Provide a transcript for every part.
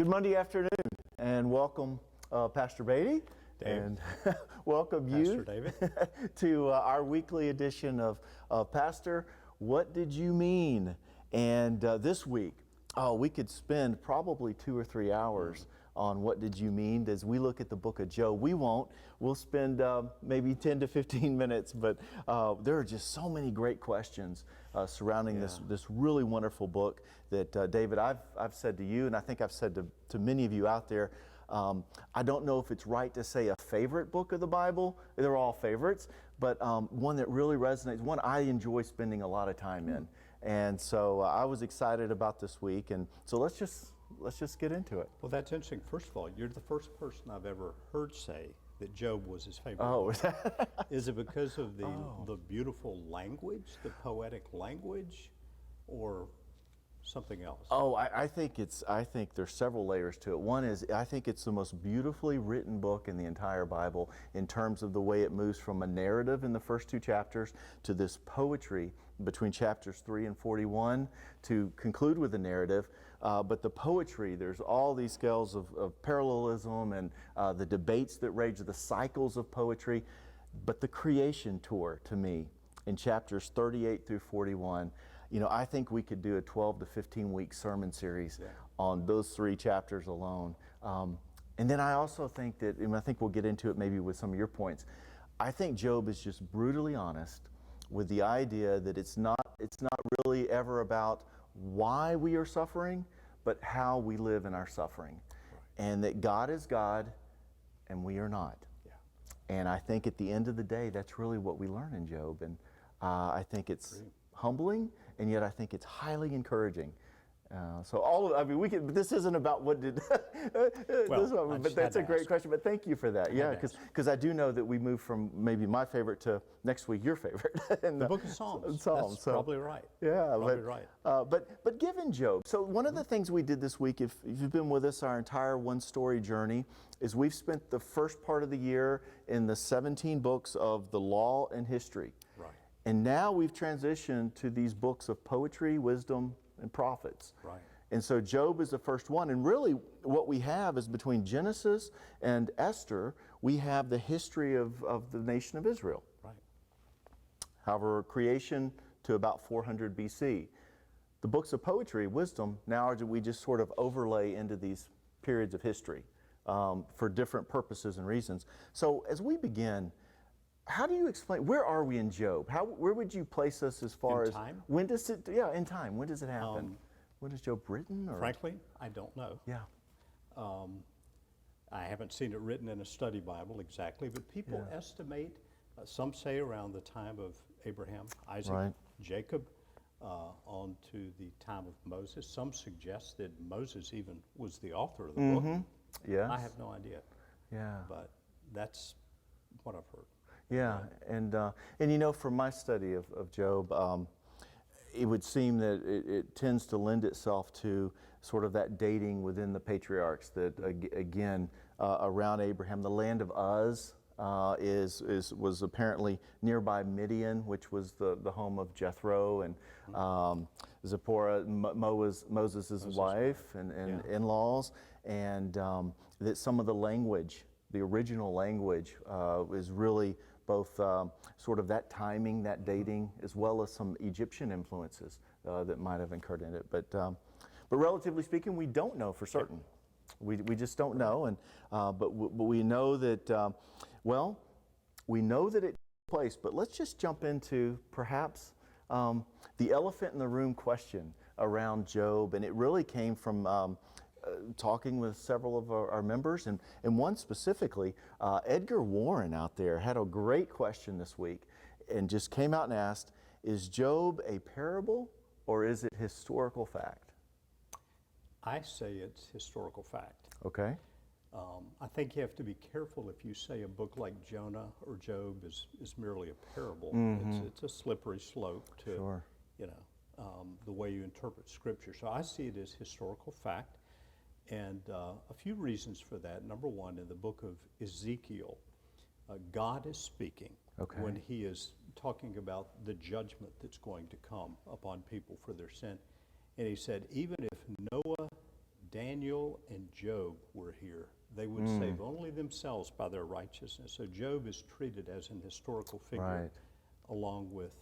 Good Monday afternoon, and welcome Pastor Beatty, Dave. and welcome Pastor you David. to our weekly edition of Pastor, What Did You Mean? And this week, we could spend probably 2 or 3 hours on What Did You Mean as we look at the book of Job. We won't. We'll spend maybe 10 to 15 minutes, but there are just so many great questions surrounding this really wonderful book that, David, I've said to you, and I think I've said to many of you out there, I don't know if it's right to say a favorite book of the Bible. They're all favorites, but one that really resonates, one I enjoy spending a lot of time in. And so I was excited about this week, and so let's just get into it. Well, that's interesting. First of all, you're the first person I've ever heard say that Job was his favorite. Oh, book. Is it because of the beautiful language, the poetic language, or something else? Oh, I think there's several layers to it. One is I think it's the most beautifully written book in the entire Bible in terms of the way it moves from a narrative in the first 2 chapters to this poetry between chapters 3 and 41 to conclude with the narrative. But the poetry, there's all these scales of parallelism and the debates that rage, the cycles of poetry. But the creation tour, to me, in chapters 38 through 41, I think we could do a 12 to 15 week sermon series on those 3 chapters alone. And then I also think that, and I think we'll get into it maybe with some of your points, I think Job is just brutally honest with the idea that it's not really ever about why we are suffering, but how we live in our suffering. Right. And that God is God and we are not. Yeah. And I think at the end of the day, that's really what we learn in Job. And I think it's humbling, and yet I think it's highly encouraging. This isn't about what did, but that's a great question. But thank you for that. Yeah, because I do know that we moved from maybe my favorite to next week your favorite. And the book of Psalms. That's probably right. Yeah, probably right. But given Job, so one of the things we did this week, if you've been with us our entire one-story journey, is we've spent the first part of the year in the 17 books of the law and history. Right. And now we've transitioned to these books of poetry, wisdom, and prophets. Right. And so Job is the first one. And really what we have is between Genesis and Esther, we have the history of the nation of Israel. Right. However, creation to about 400 BC. The books of poetry, wisdom, now we just sort of overlay into these periods of history for different purposes and reasons. So as we begin, how do you explain, where are we in Job? Where would you place us as far as time? When does it, in time, when does it happen? When is Job written? Or? Frankly, I don't know. Yeah. I haven't seen it written in a study Bible exactly, but people estimate, some say around the time of Abraham, Isaac, Jacob, on to the time of Moses. Some suggest that Moses even was the author of the book. Yes. I have no idea. Yeah. But that's what I've heard. Yeah, and from my study of Job, it would seem that it tends to lend itself to sort of that dating within the patriarchs that, again, around Abraham, the land of Uz was apparently nearby Midian, which was the home of Jethro and Zipporah, Moses' wife and in-laws, and that some of the language, the original language, is really both sort of that timing, that dating, as well as some Egyptian influences that might have incurred in it. But relatively speaking, we don't know for certain. We just don't know. And but we know that we know that it took place. But let's just jump into perhaps the elephant in the room question around Job, and it really came from talking with several of our members, and one specifically, Edgar Warren out there had a great question this week and just came out and asked, is Job a parable or is it historical fact? I say it's historical fact. Okay. I think you have to be careful if you say a book like Jonah or Job is merely a parable. It's a slippery slope to the way you interpret Scripture. So I see it as historical fact. And a few reasons for that. Number one, in the book of Ezekiel, God is speaking when he is talking about the judgment that's going to come upon people for their sin. And he said, even if Noah Daniel and Job were here, they would save only themselves by their righteousness. So Job is treated as an historical figure along with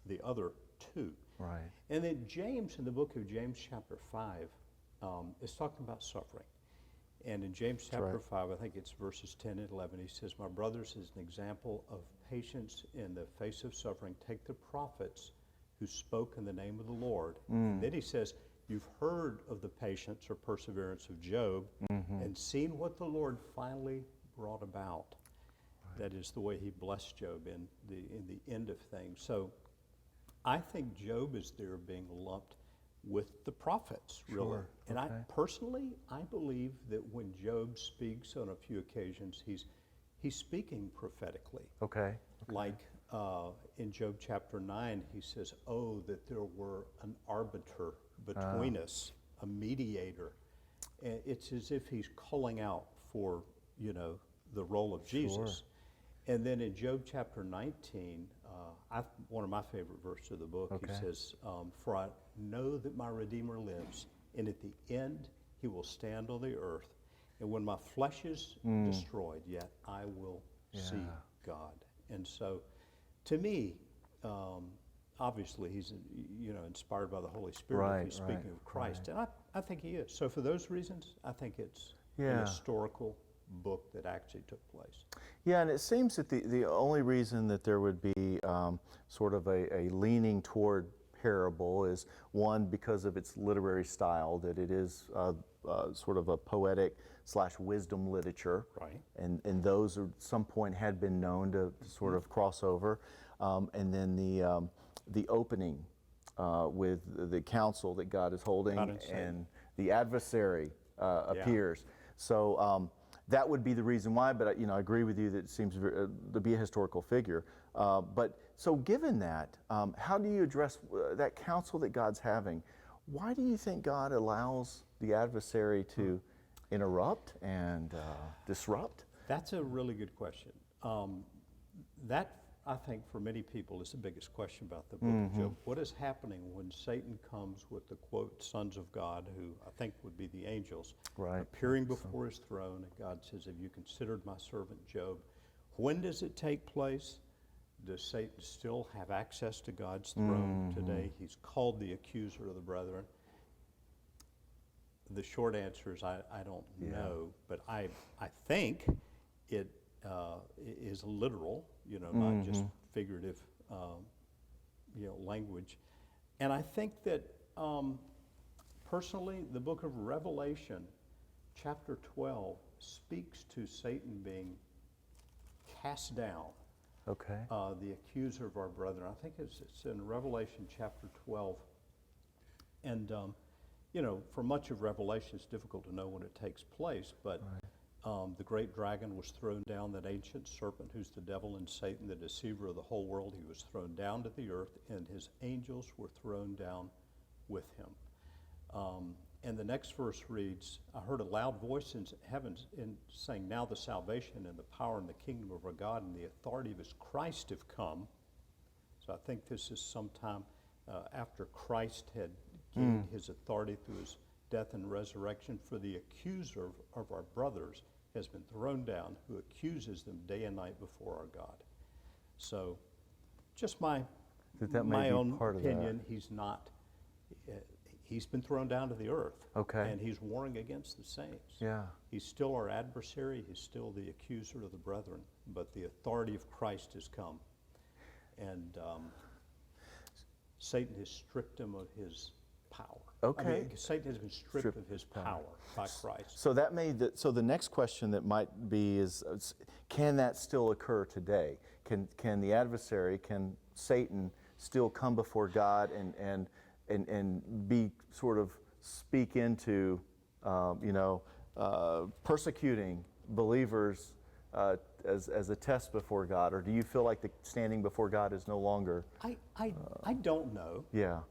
the other two. Right. And then James, in the book of James chapter 5, is talking about suffering. And in James chapter 5, I think it's verses 10 and 11, he says, "My brothers, as an example of patience in the face of suffering, take the prophets who spoke in the name of the Lord." And then he says, "You've heard of the patience or perseverance of Job and seen what the Lord finally brought about." That is the way he blessed Job in the end of things. So I think Job is there being lumped with the prophets, really. Sure. And I believe that when Job speaks on a few occasions, he's speaking prophetically. Okay. Like in Job chapter 9, he says, "Oh, that there were an arbiter between us, a mediator." And it's as if he's calling out for, the role of Jesus. And then in Job chapter 19, one of my favorite verses of the book, he says, "For I know that my Redeemer lives, and at the end he will stand on the earth. And when my flesh is destroyed, yet I will see God." And so, to me, obviously he's inspired by the Holy Spirit. He's speaking of Christ, and I think he is. So for those reasons, I think it's an historical book that actually took place. Yeah, and it seems that the only reason that there would be sort of a leaning toward parable is, one, because of its literary style, that it is sort of a poetic / wisdom literature. Right. And those at some point had been known to sort of cross over. And then the opening with the council that God is holding, and the adversary appears. So that would be the reason why, but I agree with you that it seems to be a historical figure. But so given that, how do you address that counsel that God's having? Why do you think God allows the adversary to interrupt and disrupt? That's a really good question. That, I think, for many people is the biggest question about the book of Job. What is happening when Satan comes with the, quote, sons of God, who I think would be the angels, appearing before his throne, and God says, "Have you considered my servant Job?" When does it take place? Does Satan still have access to God's throne today? He's called the accuser of the brethren. The short answer is I don't know, but I think it is literal, not just figurative, language. And I think that personally, the book of Revelation, chapter 12, speaks to Satan being cast down. Okay. The accuser of our brethren. I think it's in Revelation chapter 12. And, for much of Revelation, it's difficult to know when it takes place, but the great dragon was thrown down, that ancient serpent who's the devil and Satan, the deceiver of the whole world. He was thrown down to the earth, and his angels were thrown down with him. And the next verse reads, "I heard a loud voice in heaven saying, 'Now the salvation and the power and the kingdom of our God and the authority of his Christ have come.'" So I think this is sometime after Christ had gained his authority through his death and resurrection. "For the accuser of our brothers has been thrown down, who accuses them day and night before our God." So just my own opinion, he's not... He's been thrown down to the earth, and he's warring against the saints. Yeah. He's still our adversary. He's still the accuser of the brethren, but the authority of Christ has come. And Satan has stripped him of his power. Satan has been stripped of his power by Christ. So so the next question that might be is, can that still occur today? Can the adversary, can Satan still come before God and be sort of speak into, persecuting believers as a test before God? Or do you feel like the standing before God is no longer? I don't know. Yeah.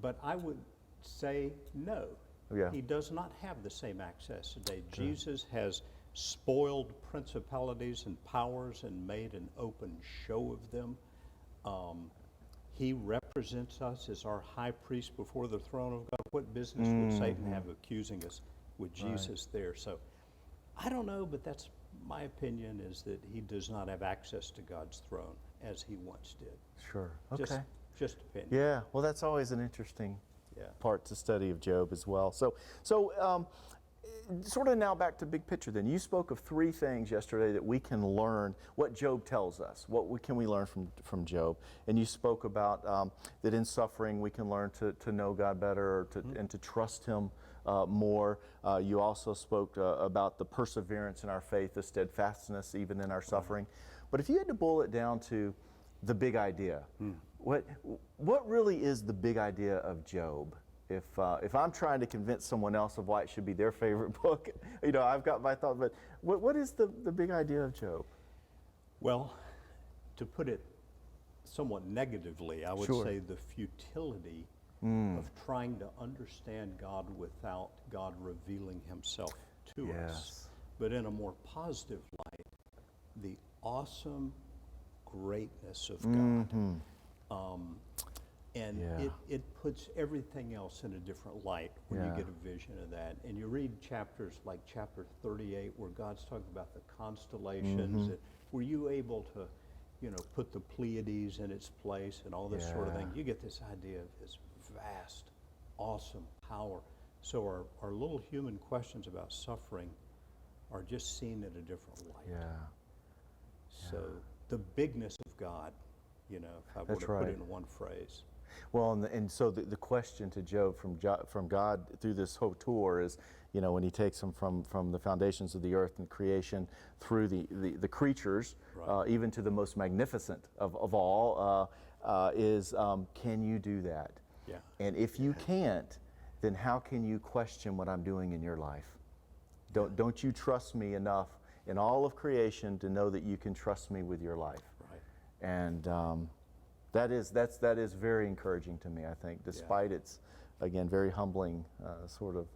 But I would say no. Yeah. He does not have the same access today. Jesus has spoiled principalities and powers and made an open show of them. He represents us as our high priest before the throne of God. What business would Satan have accusing us with Jesus there? So I don't know, but that's my opinion, is that he does not have access to God's throne as he once did. Sure. Okay. Just opinion. Yeah. Well, that's always an interesting part to study of Job as well. So sort of now back to big picture then. You spoke of 3 things yesterday that we can learn, what Job tells us. Can we learn from Job? And you spoke about that in suffering we can learn to know God better and to trust Him more. You also spoke about the perseverance in our faith, the steadfastness even in our suffering. But if you had to boil it down to the big idea, what really is the big idea of Job? If I'm trying to convince someone else of why it should be their favorite book, I've got my thought, but what is the big idea of Job? Well, to put it somewhat negatively, I would say the futility of trying to understand God without God revealing Himself to us. But in a more positive light, the awesome greatness of God. And it puts everything else in a different light when you get a vision of that. And you read chapters like chapter 38 where God's talking about the constellations. Were you able to, put the Pleiades in its place and all this sort of thing? You get this idea of this vast, awesome power. So our little human questions about suffering are just seen in a different light. So the bigness of God, if I were to put it in one phrase. Well, and so the question to Job from God through this whole tour is, when he takes him from the foundations of the earth and creation through the creatures, even to the most magnificent of all, is can you do that? And if you can't, then how can you question what I'm doing in your life? Don't you trust me enough in all of creation to know that you can trust me with your life? And that is very encouraging to me, I think, despite its, again, very humbling sort of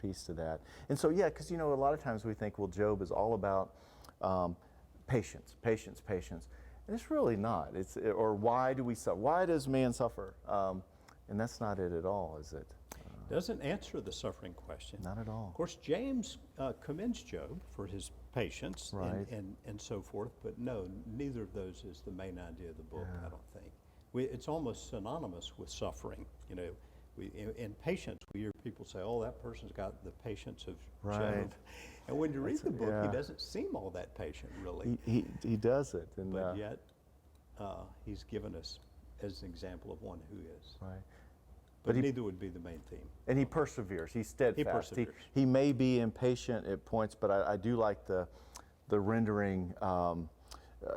piece to that. And so, because, a lot of times we think, well, Job is all about patience. And it's really not. Or why do we suffer? Why does man suffer? And that's not it at all, is it? Doesn't answer the suffering question. Not at all. Of course, James commends Job for his patience and so forth, but no, neither of those is the main idea of the book, I don't think. It's almost synonymous with suffering. In patience, we hear people say, oh, that person's got the patience of Job. And when you read the book, he doesn't seem all that patient, really. He doesn't. And, but yet, he's given us as an example of one who is. But neither would be the main theme. And he perseveres. He's steadfast. He perseveres. He may be impatient at points, but I do like the rendering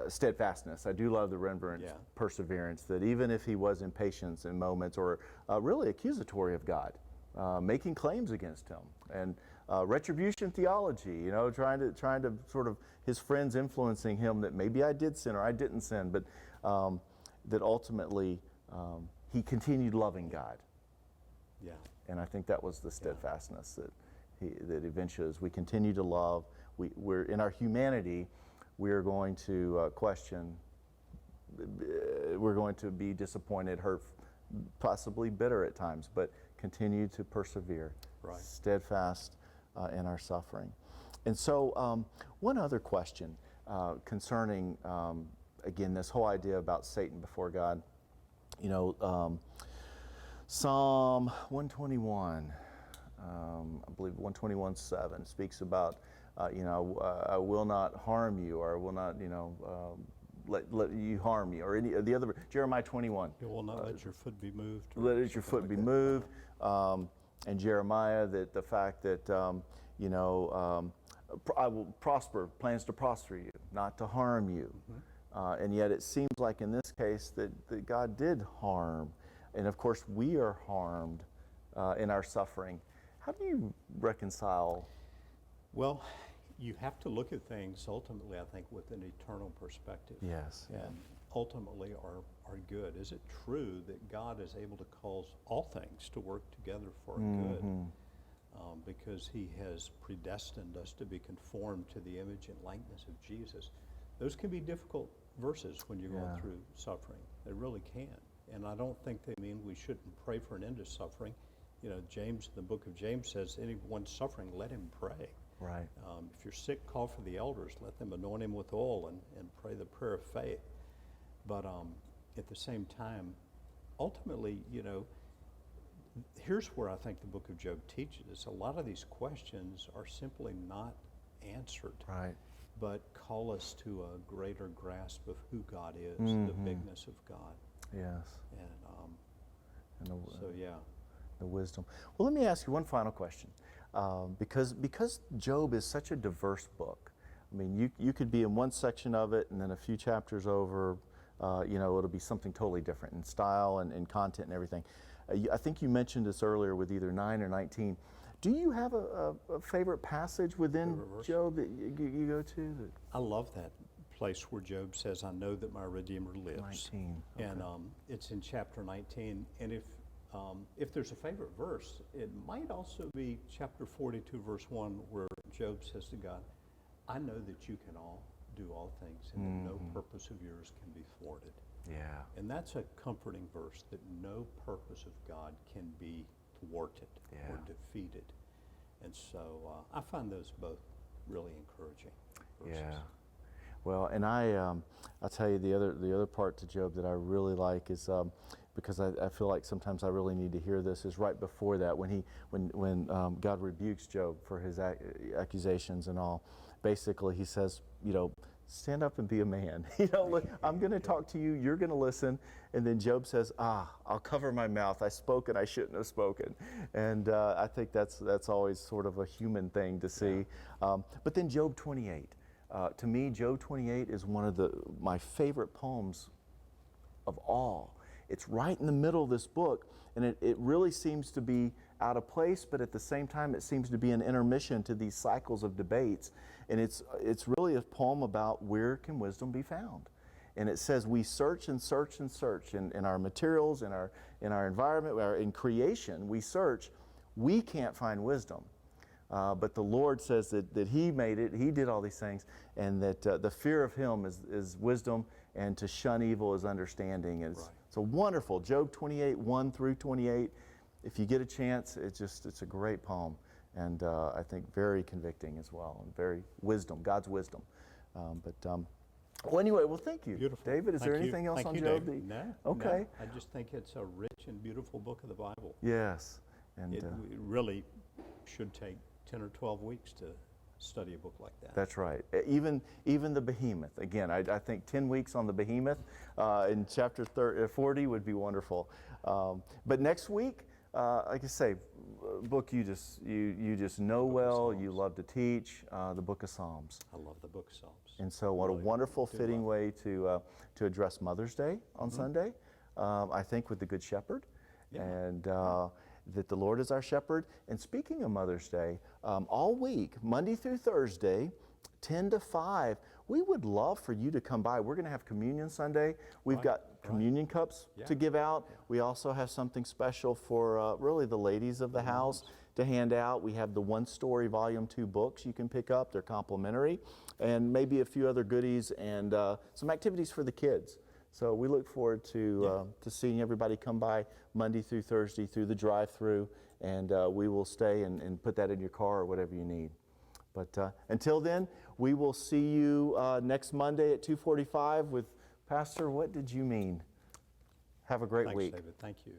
steadfastness. I do love the rendering perseverance, that even if he was impatient in moments or really accusatory of God, making claims against him, and retribution theology, trying to sort of his friends influencing him that maybe I did sin or I didn't sin, but that ultimately he continued loving God. And I think that was the steadfastness that eventually, as we continue to love, we're in our humanity, we are going to question, we're going to be disappointed, hurt, possibly bitter at times, but continue to persevere, steadfast in our suffering. And so one other question concerning, again, this whole idea about Satan before God. Psalm 121, I believe 121:7 speaks about, I will not harm you, or I will not, let you harm me, or any of the other. Jeremiah 21. You will not let your foot be moved. Let your foot be moved. And Jeremiah, that the fact that, I will prosper, plans to prosper you, not to harm you. And yet it seems like in this case that God did harm. And of course, we are harmed in our suffering. How do you reconcile? Well, you have to look at things ultimately, I think, with an eternal perspective. Yes. And ultimately are good. Is it true that God is able to cause all things to work together for good? Because He has predestined us to be conformed to the image and likeness of Jesus. Those can be difficult verses when you're going through suffering. They really can. And I don't think they mean we shouldn't pray for an end to suffering. You know, James, the book of James says, anyone suffering, let him pray. Right. If you're sick, call for the elders. Let them anoint him with oil and pray the prayer of faith. But at the same time, ultimately, you know, here's where I think the book of Job teaches us. A lot of these questions are simply not answered. Right. But call us to a greater grasp of who God is, the bigness of God. Yes. And so, yeah. The wisdom. Well, let me ask you one final question. Because Job is such a diverse book. I mean, you could be in one section of it, and then a few chapters over, you know, it'll be something totally different in style and content and everything. I think you mentioned this earlier with either 9 or 19. Do you have a favorite passage within Job that you go to? I love that place where Job says, I know that my Redeemer lives. 19. Okay. And it's in chapter 19. And if there's a favorite verse, it might also be chapter 42, verse 1, where Job says to God, I know that you can do all things, and that no purpose of yours can be thwarted. Yeah. And that's a comforting verse, that no purpose of God can be thwarted or defeated. And so I find those both really encouraging verses. Yeah. Well, and I'll tell you the other part to Job that I really like is because I feel like sometimes I really need to hear this, is right before that when God rebukes Job for his accusations and all. Basically, he says, you know, stand up and be a man. You know, look, I'm going to talk to you. You're going to listen. And then Job says, I'll cover my mouth. I spoke and I shouldn't have spoken. And I think that's always sort of a human thing to see. Yeah. But then Job 28. To me, Job 28 is one of my favorite poems of all. It's right in the middle of this book, and it really seems to be out of place, but at the same time, it seems to be an intermission to these cycles of debates. And it's really a poem about where can wisdom be found. And it says we search and search and search in our materials, in our environment, in creation, we search. We can't find wisdom. But the Lord says that He made it, He did all these things, and that the fear of Him is wisdom, and to shun evil is understanding. And it's a wonderful, Job 28, 1 through 28. If you get a chance, it's a great poem, and I think very convicting as well, and very wisdom, God's wisdom. Well, anyway, thank you. Beautiful. David, is there anything else on Job? No. Okay. No. I just think it's a rich and beautiful book of the Bible. Yes. And it really should take 10 or 12 weeks to study a book like that. That's right. Even the behemoth. Again, I think 10 weeks on the behemoth in chapter 40 would be wonderful. But next week, like I say, book you just know well. You love to teach, the Book of Psalms. I love the Book of Psalms. And so, what a wonderful, fitting way to address Mother's Day on Sunday. I think with the Good Shepherd, and that the Lord is our shepherd. And speaking of Mother's Day, all week, Monday through Thursday, 10 to 5, we would love for you to come by. We're going to have Communion Sunday. We've got communion cups to give out. We also have something special for really the ladies of the house to hand out. We have the One Story Volume 2 books you can pick up. They're complimentary. And maybe a few other goodies and some activities for the kids. So we look forward to seeing everybody come by Monday through Thursday through the drive-through, and we will stay and put that in your car or whatever you need. But until then, we will see you next Monday at 2:45 with Pastor, what did you mean? Have a great week. Thanks, David. Thank you.